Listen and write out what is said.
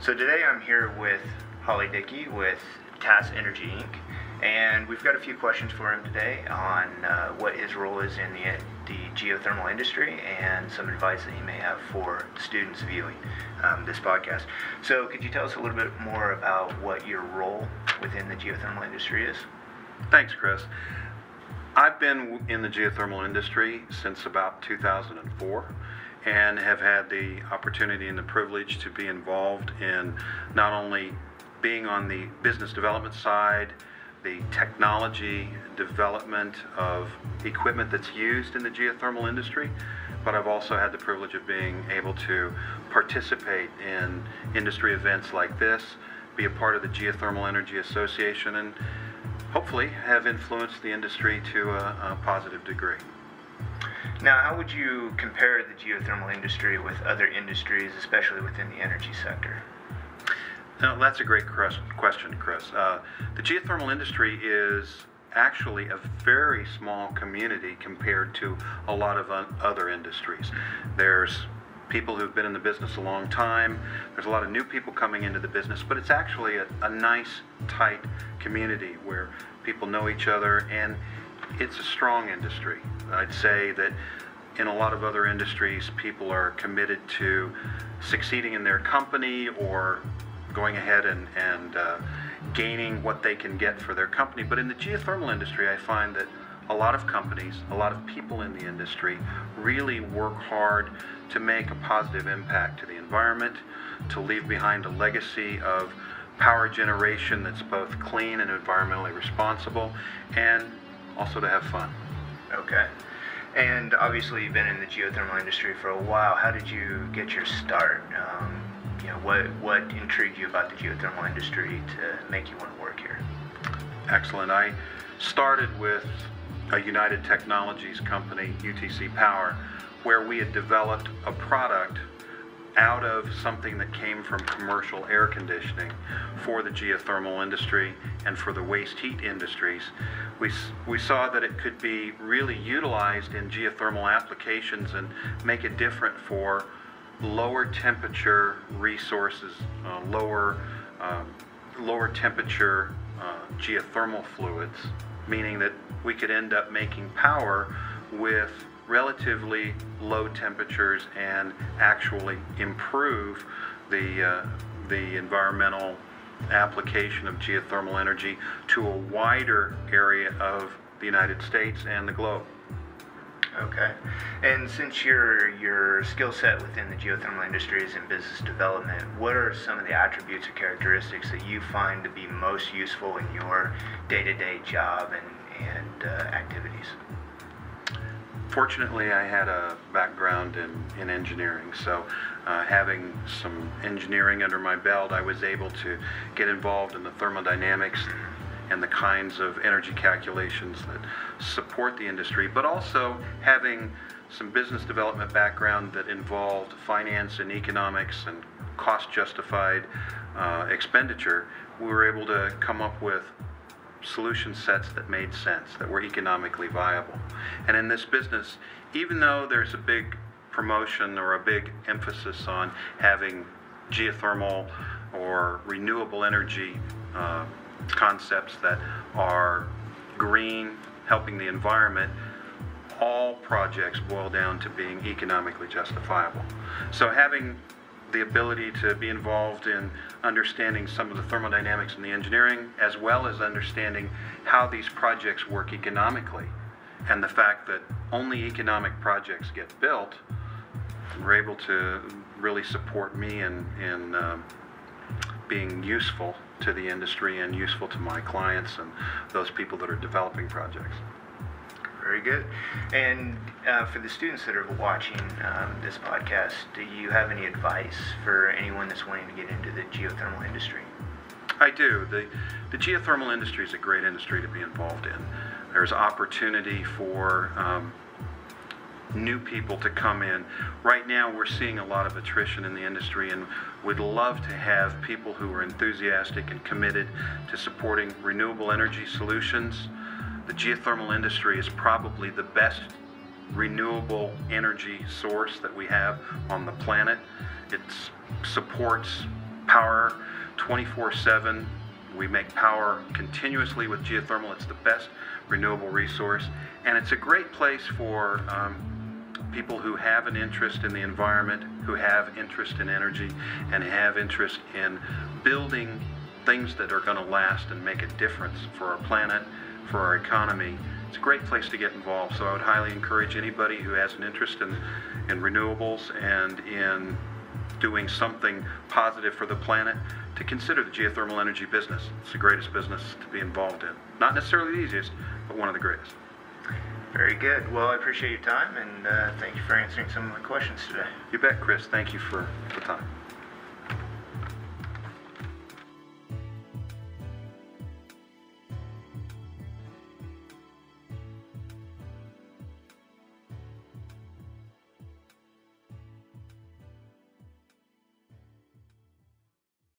So today I'm here with Halley Dickey with TAS Energy Inc. And we've got a few questions for him today on what his role is in the geothermal industry and some advice that he may have for students viewing this podcast. So could you tell us a little bit more about what your role within the geothermal industry is? Thanks, Chris. I've been in the geothermal industry since about 2004 and have had the opportunity and the privilege to be involved in not only being on the business development side, the technology development of equipment that's used in the geothermal industry, but I've also had the privilege of being able to participate in industry events like this, be a part of the Geothermal Energy Association, and hopefully have influenced the industry to a positive degree. Now, how would you compare the geothermal industry with other industries, especially within the energy sector? No, that's a great question, Chris. The geothermal industry is actually a very small community compared to a lot of other industries. There's people who've been in the business a long time. There's a lot of new people coming into the business, but it's actually a nice, tight community where people know each other, and it's a strong industry. I'd say that in a lot of other industries, people are committed to succeeding in their company or going ahead and gaining what they can get for their company. But in the geothermal industry, I find that a lot of companies, a lot of people in the industry really work hard to make a positive impact to the environment, to leave behind a legacy of power generation that's both clean and environmentally responsible, and also to have fun. Okay. And obviously you've been in the geothermal industry for a while. How did you get your start? What intrigued you about the geothermal industry to make you want to work here? Excellent. I started with a United Technologies company, UTC Power, where we had developed a product out of something that came from commercial air conditioning for the geothermal industry and for the waste heat industries. We saw that it could be really utilized in geothermal applications and make it different for lower temperature resources, lower temperature geothermal fluids, meaning that we could end up making power with relatively low temperatures and actually improve the environmental application of geothermal energy to a wider area of the United States and the globe. Okay. And since your skill set within the geothermal industry is in business development, what are some of the attributes or characteristics that you find to be most useful in your day-to-day job and activities? Fortunately, I had a background in engineering, so having some engineering under my belt, I was able to get involved in the thermodynamics and the kinds of energy calculations that support the industry, but also having some business development background that involved finance and economics and cost-justified expenditure, we were able to come up with solution sets that made sense, that were economically viable. And in this business, even though there's a big promotion or a big emphasis on having geothermal or renewable energy concepts that are green, helping the environment, all projects boil down to being economically justifiable. So having the ability to be involved in understanding some of the thermodynamics and the engineering, as well as understanding how these projects work economically, and the fact that only economic projects get built, were able to really support me in being useful to the industry and useful to my clients and those people that are developing projects. Very good. And for the students that are watching this podcast, do you have any advice for anyone that's wanting to get into the geothermal industry? I do. The geothermal industry is a great industry to be involved in. There's opportunity for new people to come in. Right now we're seeing a lot of attrition in the industry, and we'd love to have people who are enthusiastic and committed to supporting renewable energy solutions. The geothermal industry is probably the best renewable energy source that we have on the planet. It supports power 24/7. We make power continuously with geothermal. It's the best renewable resource, and it's a great place for people who have an interest in the environment, who have interest in energy, and have interest in building things that are going to last and make a difference for our planet, for our economy. It's a great place to get involved, so I would highly encourage anybody who has an interest in renewables and in doing something positive for the planet to consider the geothermal energy business. It's the greatest business to be involved in. Not necessarily the easiest, but one of the greatest. Very good. Well, I appreciate your time, and thank you for answering some of my questions today. You bet, Chris. Thank you for the time.